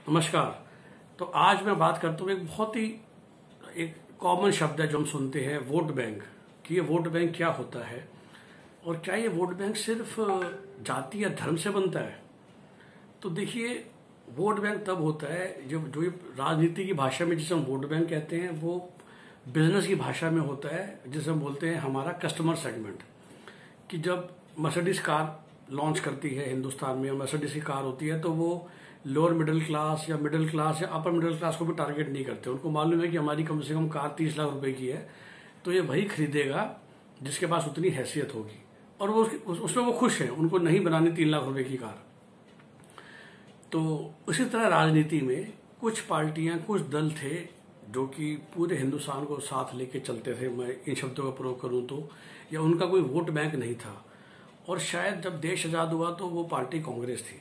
नमस्कार। तो आज मैं बात करता हूँ एक बहुत ही एक कॉमन शब्द है जो हम सुनते हैं, वोट बैंक। कि ये वोट बैंक क्या होता है और क्या ये वोट बैंक सिर्फ जाति या धर्म से बनता है। तो देखिए, वोट बैंक तब होता है जब जो ये राजनीति की भाषा में जिसे हम वोट बैंक कहते हैं वो बिजनेस की भाषा में होता है, जिसे हम बोलते हैं हमारा कस्टमर सेगमेंट। कि जब मर्सिडीज कार लॉन्च करती है हिंदुस्तान में, मर्सिडीज की कार होती है तो वो लोअर मिडिल क्लास या मिडिल क्लास या अपर मिडिल क्लास को भी टारगेट नहीं करते। उनको मालूम है कि हमारी कम से कम कार 30 लाख रुपए की है, तो ये वही खरीदेगा जिसके पास उतनी हैसियत होगी, और वो उसमें वो खुश है। उनको नहीं बनानी 3 लाख रुपए की कार। तो उसी तरह राजनीति में कुछ पार्टियां, कुछ दल थे जो कि पूरे हिंदुस्तान को साथ लेके चलते थे, मैं इन शब्दों का प्रयोग करूं तो, या उनका कोई वोट बैंक नहीं था। और शायद जब देश आजाद हुआ तो वो पार्टी कांग्रेस थी।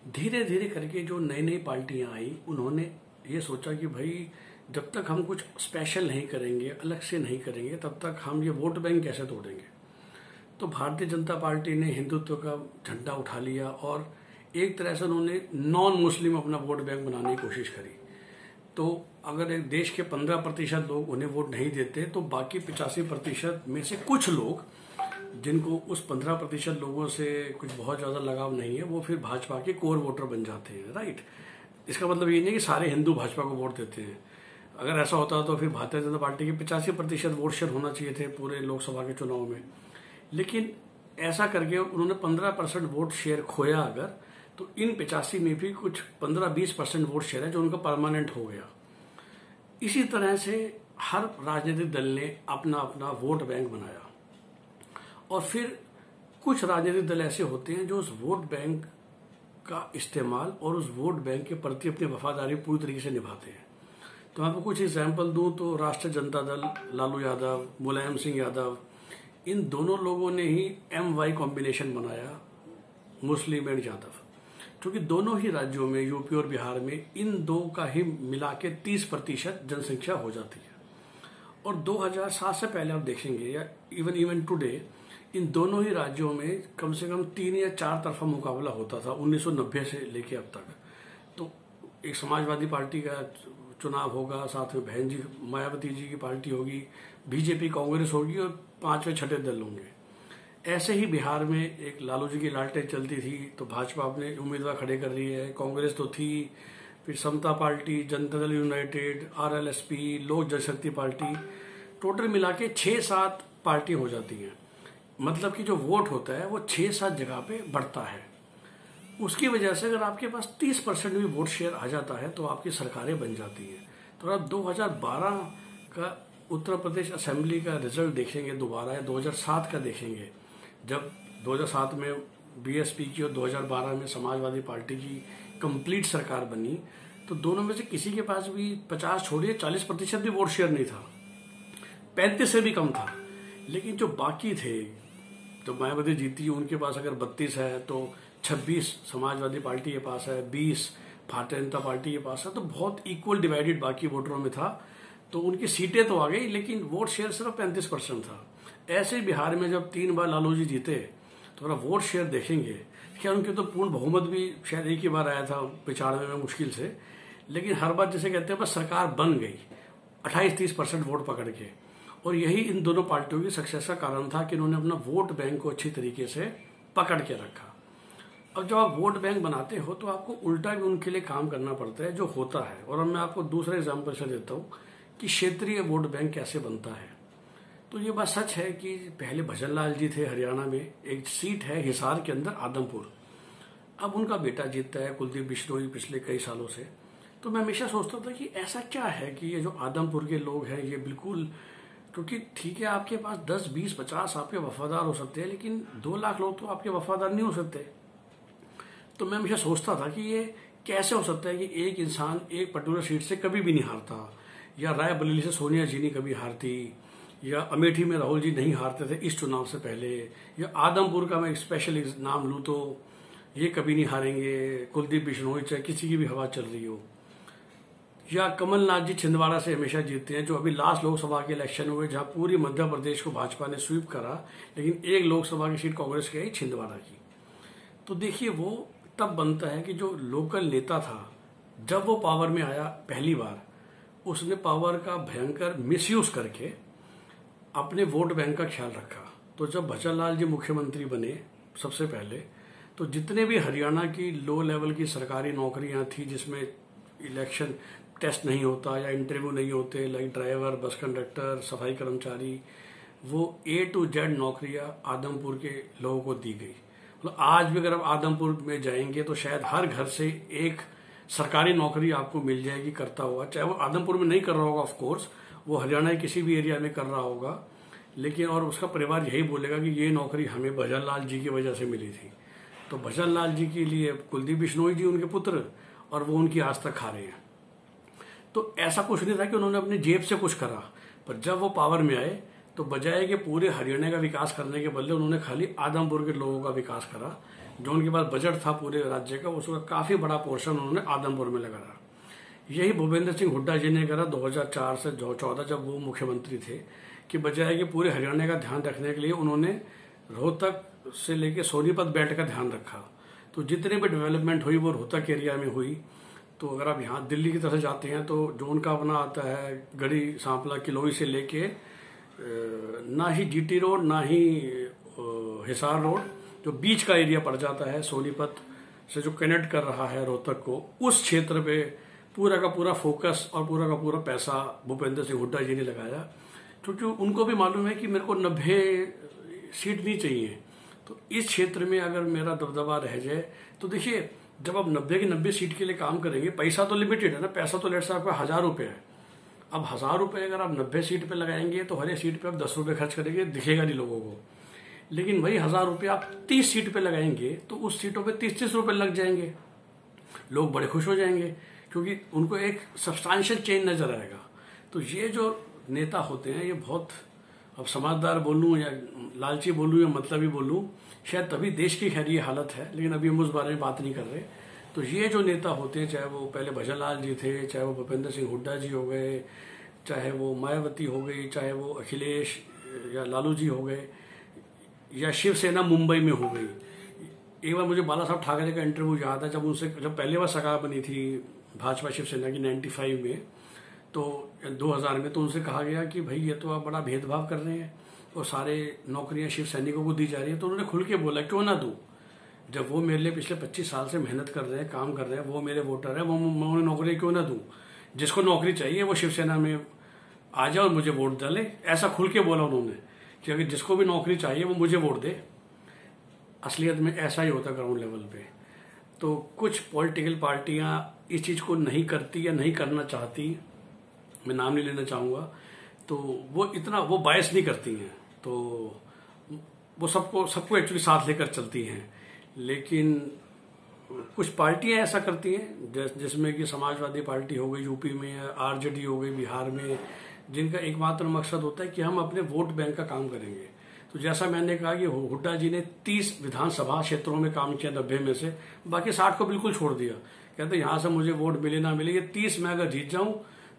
धीरे धीरे करके जो नई नई पार्टियां आई, उन्होंने ये सोचा कि भाई जब तक हम कुछ स्पेशल नहीं करेंगे, अलग से नहीं करेंगे, तब तक हम ये वोट बैंक कैसे तोड़ेंगे। तो भारतीय जनता पार्टी ने हिंदुत्व का झंडा उठा लिया और एक तरह से उन्होंने नॉन मुस्लिम अपना वोट बैंक बनाने की कोशिश करी। तो अगर एक देश के 15% लोग उन्हें वोट नहीं देते तो बाकी 85% में से कुछ लोग, जिनको उस 15% लोगों से कुछ बहुत ज्यादा लगाव नहीं है, वो फिर भाजपा के कोर वोटर बन जाते हैं। राइट। इसका मतलब ये नहीं कि सारे हिंदू भाजपा को वोट देते हैं। अगर ऐसा होता तो फिर भारतीय जनता पार्टी के 85% वोट शेयर होना चाहिए थे पूरे लोकसभा के चुनाव में। लेकिन ऐसा करके उन्होंने 15% वोट शेयर खोया अगर, तो इन 85 में भी कुछ 15-20% वोट शेयर है जो उनका परमानेंट हो गया। इसी तरह से हर राजनीतिक दल ने अपना अपना वोट बैंक बनाया। और फिर कुछ राजनीतिक दल ऐसे होते हैं जो उस वोट बैंक का इस्तेमाल और उस वोट बैंक के प्रति अपनी वफादारी पूरी तरीके से निभाते हैं। तो मैं आपको कुछ एग्जाम्पल दूं तो राष्ट्रीय जनता दल, लालू यादव, मुलायम सिंह यादव, इन दोनों लोगों ने ही MY कॉम्बिनेशन बनाया, मुस्लिम एंड यादव। क्योंकि दोनों ही राज्यों में, यूपी और बिहार में, इन दो का ही मिला के 30% जनसंख्या हो जाती है। और 2007 से पहले आप देखेंगे या इवन टुडे, इन दोनों ही राज्यों में कम से कम 3 या 4 तरफा मुकाबला होता था 1990 से लेके अब तक। तो एक समाजवादी पार्टी का चुनाव होगा, साथ में बहन जी मायावती जी की पार्टी होगी, बीजेपी कांग्रेस होगी और 5वें 6ठे दल होंगे। ऐसे ही बिहार में एक लालू जी की लालटेन चलती थी तो भाजपा अपने उम्मीदवार खड़े कर रही है, कांग्रेस तो थी, फिर समता party, Janata Dal United, RLSP, लोक जनशक्ति पार्टी, टोटल मिला के 6-7 पार्टी हो जाती हैं। मतलब कि जो वोट होता है वो 6-7 जगह पे बढ़ता है। उसकी वजह से अगर आपके पास 30% भी वोट शेयर आ जाता है तो आपकी सरकारें बन जाती हैं। तो आप 2012 का उत्तर प्रदेश असेंबली का रिजल्ट देखेंगे दोबारा, या 2007 का देखेंगे, जब 2007 में BSP की और 2012 में समाजवादी पार्टी की कंप्लीट सरकार बनी, तो दोनों में से किसी के पास भी 50 छोड़िए 40% भी वोट शेयर नहीं था, 35 से भी कम था। लेकिन जो बाकी थे, तो मायावती जीती, उनके पास अगर 32 है तो 26 समाजवादी पार्टी के पास है, 20 भारतीय जनता पार्टी के पास है, तो बहुत इक्वल डिवाइडेड बाकी वोटरों में था। तो उनकी सीटें तो आ गई लेकिन वोट शेयर सिर्फ 35% था। ऐसे ही बिहार में जब 3 बार लालू जी जीते तो अगर वोट शेयर देखेंगे, क्या उनके तो पूर्ण बहुमत भी शायद एक ही बार आया था 95 में मुश्किल से, लेकिन हर बार जैसे कहते हैं बस सरकार बन गई 28-30% वोट पकड़ के। और यही इन दोनों पार्टियों की सक्सेस का कारण था कि इन्होंने अपना वोट बैंक को अच्छी तरीके से पकड़ के रखा। अब जब आप वोट बैंक बनाते हो तो आपको उल्टा भी उनके लिए काम करना पड़ता है जो होता है। और अब मैं आपको दूसरा एग्जाम्पल से देता हूँ कि क्षेत्रीय वोट बैंक कैसे बनता है। तो ये बात सच है कि पहले भजन लाल जी थे हरियाणा में, एक सीट है हिसार के अंदर आदमपुर, अब उनका बेटा जीतता है कुलदीप बिश्नोई पिछले कई सालों से। तो मैं हमेशा सोचता था कि ऐसा क्या है कि ये जो आदमपुर के लोग हैं ये बिल्कुल, क्योंकि ठीक है आपके पास 10, 20, 50 आपके वफादार हो सकते हैं, लेकिन 2 लाख लोग तो आपके वफादार नहीं हो सकते। तो मैं हमेशा सोचता था कि ये कैसे हो सकता है कि एक इंसान एक पर्टिकुलर सीट से कभी भी नहीं हारता, या रायबरेली से सोनिया जी नहीं कभी हारती, या अमेठी में राहुल जी नहीं हारते थे इस चुनाव से पहले, या आदमपुर का मैं एक स्पेशल नाम लूं तो ये कभी नहीं हारेंगे कुलदीप बिश्नोई, चाहे किसी की भी हवा चल रही हो, या कमलनाथ जी छिंदवाड़ा से हमेशा जीतते हैं। जो अभी लास्ट लोकसभा के इलेक्शन हुए जहां पूरी मध्य प्रदेश को भाजपा ने स्वीप करा, लेकिन एक लोकसभा की सीट कांग्रेस की आई छिंदवाड़ा की। तो देखिए वो तब बनता है कि जो लोकल नेता था जब वो पावर में आया पहली बार, उसने पावर का भयंकर मिसयूज करके अपने वोट बैंक का ख्याल रखा। तो जब भजनलाल जी मुख्यमंत्री बने सबसे पहले, तो जितने भी हरियाणा की लो लेवल की सरकारी नौकरियां थी जिसमें इलेक्शन टेस्ट नहीं होता या इंटरव्यू नहीं होते, लाइक ड्राइवर, बस कंडक्टर, सफाई कर्मचारी, वो A to Z नौकरियां आदमपुर के लोगों को दी गई। मतलब आज भी अगर आप आदमपुर में जाएंगे तो शायद हर घर से एक सरकारी नौकरी आपको मिल जाएगी करता हुआ, चाहे वो आदमपुर में नहीं कर रहा होगा, ऑफ कोर्स वो हरियाणा के किसी भी एरिया में कर रहा होगा, लेकिन और उसका परिवार यही बोलेगा कि ये नौकरी हमें भजनलाल जी की वजह से मिली थी। तो भजनलाल जी के लिए कुलदीप बिश्नोई जी उनके पुत्र, और वो उनकी आज तक खा रहे हैं। तो ऐसा कुछ नहीं था कि उन्होंने अपनी जेब से कुछ करा, पर जब वो पावर में आए तो बजाय कि पूरे हरियाणा का विकास करने के बदले उन्होंने खाली आदमपुर के लोगों का विकास करा। जो उनके पास बजट था पूरे राज्य का, उसका काफी बड़ा पोर्शन उन्होंने आदमपुर में लगाया। यही भूपेंद्र सिंह हुड्डा जी ने करा 2004 से 2014 जब वो मुख्यमंत्री थे, कि बजाय कि पूरे हरियाणा का ध्यान रखने के लिए उन्होंने रोहतक से लेके सोनीपत बेल्ट का ध्यान रखा। तो जितने भी डेवलपमेंट हुई वो रोहतक एरिया में हुई। तो अगर आप यहाँ दिल्ली की तरफ जाते हैं तो जो उनका अपना आता है गढ़ी सांपला किलोई से लेके ना ही GT रोड ना ही हिसार रोड, जो बीच का एरिया पड़ जाता है सोनीपत से जो कनेक्ट कर रहा है रोहतक को, उस क्षेत्र पे पूरा का पूरा फोकस और पूरा का पूरा पैसा भूपेंद्र सिंह हुड्डा जी ने लगाया। क्योंकि उनको भी मालूम है कि मेरे को 90 सीट नहीं चाहिए। तो इस क्षेत्र में अगर मेरा दबदबा रह जाए तो देखिए, जब आप 90 की 90 सीट के लिए काम करेंगे, पैसा तो लिमिटेड है ना, पैसा तो लेट से आपका 1000 रुपये है। अब 1000 रुपये अगर आप 90 सीट पे लगाएंगे तो हर एक सीट पे आप 10 रुपये खर्च करेंगे, दिखेगा नहीं लोगों को। लेकिन वही 1000 रुपये आप 30 सीट पे लगाएंगे तो उस सीटों पे 30-30 रुपये लग जाएंगे, लोग बड़े खुश हो जाएंगे क्योंकि उनको एक सब्सटैंशियल चेंज नजर आएगा। तो ये जो नेता होते हैं ये बहुत, अब समझदार बोलूं या लालची बोलूं या मतलबी बोलूं, शायद तभी देश की खैर ये हालत है, लेकिन अभी हम उस बारे में बात नहीं कर रहे। तो ये जो नेता होते हैं, चाहे वो पहले भजनलाल जी थे, चाहे वो भूपेंद्र सिंह हुड्डा जी हो गए, चाहे वो मायावती हो गई, चाहे वो अखिलेश या लालू जी हो गए, या शिवसेना मुंबई में हो गई। एक बार मुझे बाला साहब ठाकरे का इंटरव्यू याद है, जब पहली बार सरकार बनी थी भाजपा शिवसेना की 95 में, तो 2000 में, तो उनसे कहा गया कि भाई ये तो आप बड़ा भेदभाव कर रहे हैं और सारे नौकरियां शिव सैनिकों को दी जा रही है। तो उन्होंने खुल के बोला क्यों ना दूं, जब वो मेरे लिए पिछले 25 साल से मेहनत कर रहे हैं, काम कर रहे हैं, वो मेरे वोटर हैं, वो मैं उन्हें नौकरी क्यों ना दूं। जिसको नौकरी चाहिए वो शिवसेना में आ जाए और मुझे वोट डाले, ऐसा खुल के बोला उन्होंने कि अगर जिसको भी नौकरी चाहिए वो मुझे वोट दे। असलियत में ऐसा ही होता ग्राउंड लेवल पे। तो कुछ पॉलिटिकल पार्टियां इस चीज को नहीं करती या नहीं करना चाहती, मैं नाम नहीं लेना चाहूंगा, तो वो बायस नहीं करती हैं, तो वो सबको एक्चुअली साथ लेकर चलती हैं। लेकिन कुछ पार्टियां ऐसा करती हैं जिसमें कि समाजवादी पार्टी हो गई यूपी में, RJD हो गई बिहार में, जिनका एकमात्र मकसद होता है कि हम अपने वोट बैंक का काम करेंगे। तो जैसा मैंने कहा कि हुड्डा जी ने 30 विधानसभा क्षेत्रों में काम किया 90 में से, बाकी 60 को बिल्कुल छोड़ दिया। कहते यहां से मुझे वोट मिले ना मिले, ये 30 में अगर जीत जाऊं,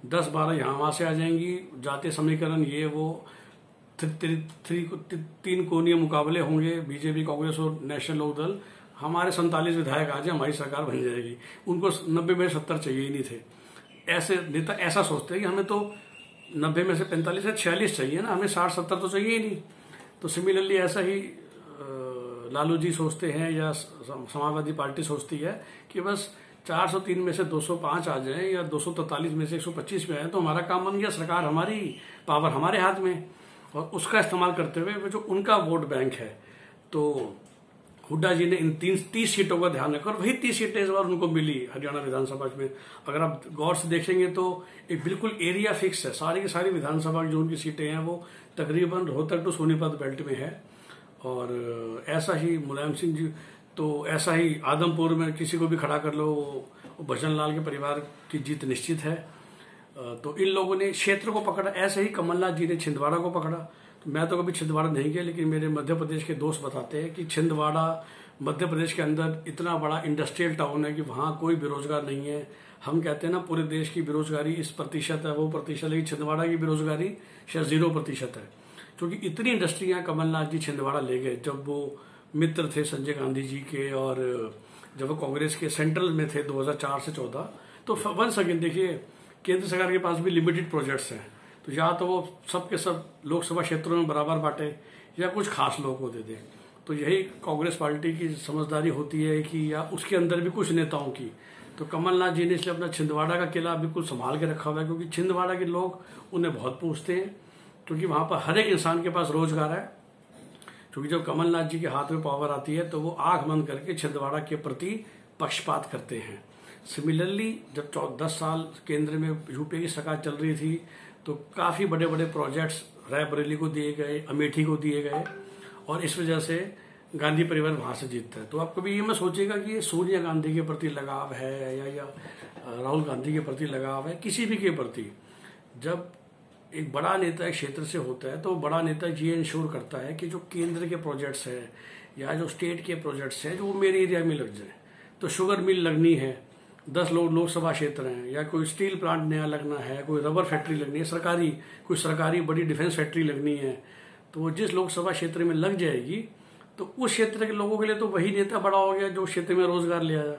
10-12 यहाँ वहां से आ जाएंगी, जातीय समीकरण ये वो 3 कोणीय मुकाबले होंगे, बीजेपी, कांग्रेस और नेशनल लोकदल, हमारे 47 विधायक आ जाए, हमारी सरकार बन जाएगी। उनको 90 में 70 चाहिए ही नहीं थे। ऐसे नेता ऐसा सोचते हैं कि हमें तो 90 में से 45 या 46 चाहिए ना, हमें 60-70 तो चाहिए ही नहीं। तो सिमिलरली ऐसा ही लालू जी सोचते हैं या समाजवादी पार्टी सोचती है कि बस 403 में से 205 आ जाए या 243 में से 125 में आए तो हमारा काम बन गया, सरकार हमारी, पावर हमारे हाथ में। और उसका इस्तेमाल करते हुए जो उनका वोट बैंक है, तो हुड्डा जी ने इन 30 सीटों का ध्यान रखा और वही 30 सीटें इस बार उनको मिली हरियाणा विधानसभा में। अगर आप गौर से देखेंगे तो एक बिल्कुल एरिया फिक्स है, सारी की सारी विधानसभा की जो उनकी सीटें हैं वो तकरीबन रोहतक टू सोनीपत बेल्ट में है। और ऐसा ही मुलायम सिंह जी, तो ऐसा ही आदमपुर में किसी को भी खड़ा कर लो, भजनलाल के परिवार की जीत निश्चित है। तो इन लोगों ने क्षेत्र को पकड़ा। ऐसे ही कमलनाथ जी ने छिंदवाड़ा को पकड़ा। तो मैं तो कभी छिंदवाड़ा नहीं गया, लेकिन मेरे मध्य प्रदेश के दोस्त बताते हैं कि छिंदवाड़ा मध्य प्रदेश के अंदर इतना बड़ा इंडस्ट्रियल टाउन है कि वहां कोई बेरोजगार नहीं है। हम कहते हैं ना पूरे देश की बेरोजगारी इस प्रतिशत है, वो प्रतिशत, लेकिन छिंदवाड़ा की बेरोजगारी शायद 0% है, क्योंकि इतनी इंडस्ट्रियां कमलनाथ जी छिंदवाड़ा ले गए जब वो मित्र थे संजय गांधी जी के, और जब वो कांग्रेस के सेंट्रल में थे 2004 से 14, तो वंस अगेन देखिए, केंद्र सरकार के पास भी लिमिटेड प्रोजेक्ट्स हैं, तो या तो वो सबके सब लोकसभा क्षेत्रों में बराबर बांटे या कुछ खास लोगों को दे दे। तो यही कांग्रेस पार्टी की समझदारी होती है कि या उसके अंदर भी कुछ नेताओं की। तो कमलनाथ जी ने इसलिए अपना छिंदवाड़ा का किला बिल्कुल संभाल के रखा हुआ है, क्योंकि छिंदवाड़ा के लोग उन्हें बहुत पूछते हैं, क्योंकि वहां पर हर एक इंसान के पास रोजगार है। क्योंकि जब कमलनाथ जी के हाथ में पावर आती है तो वो आंख बंद करके छिंदवाड़ा के प्रति पक्षपात करते हैं। सिमिलरली जब 10 साल केंद्र में यूपीए की सरकार चल रही थी तो काफी बड़े बड़े प्रोजेक्ट्स रायबरेली को दिए गए, अमेठी को दिए गए, और इस वजह से गांधी परिवार वहां से जीतता है। तो आप कभी ये मत सोचिएगा कि ये सोनिया गांधी के प्रति लगाव है या राहुल गांधी के प्रति लगाव है, किसी भी के प्रति। जब एक बड़ा नेता एक क्षेत्र से होता है तो बड़ा नेता ये इंश्योर करता है कि जो केंद्र के प्रोजेक्ट्स हैं या जो स्टेट के प्रोजेक्ट्स हैं जो वो मेरे एरिया में लग जाए। तो शुगर मिल लगनी है, 10 लोकसभा क्षेत्र हैं, या कोई स्टील प्लांट नया लगना है, कोई रबर फैक्ट्री लगनी है, कोई सरकारी बड़ी डिफेंस फैक्ट्री लगनी है, तो वो जिस लोकसभा क्षेत्र में लग जाएगी तो उस क्षेत्र के लोगों के लिए तो वही नेता बड़ा हो गया जो क्षेत्र में रोजगार ले आया।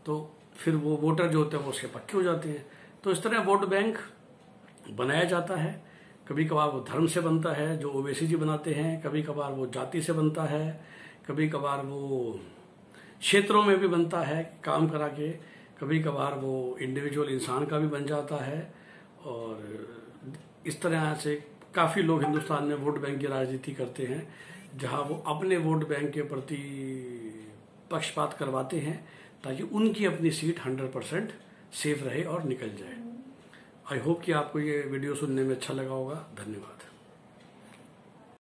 तो फिर वो वोटर जो होते हैं वो उसके पक्के हो जाते हैं। तो इस तरह वोट बैंक बनाया जाता है। कभी कभार वो धर्म से बनता है जो ओवैसी जी बनाते हैं, कभी कभार वो जाति से बनता है, कभी कभार वो क्षेत्रों में भी बनता है काम करा के, कभी कभार वो इंडिविजुअल इंसान का भी बन जाता है। और इस तरह से काफी लोग हिंदुस्तान में वोट बैंक की राजनीति करते हैं, जहां वो अपने वोट बैंक के प्रति पक्षपात करवाते हैं ताकि उनकी अपनी सीट 100% सेफ रहे और निकल जाए। आई होप कि आपको ये वीडियो सुनने में अच्छा लगा होगा। धन्यवाद।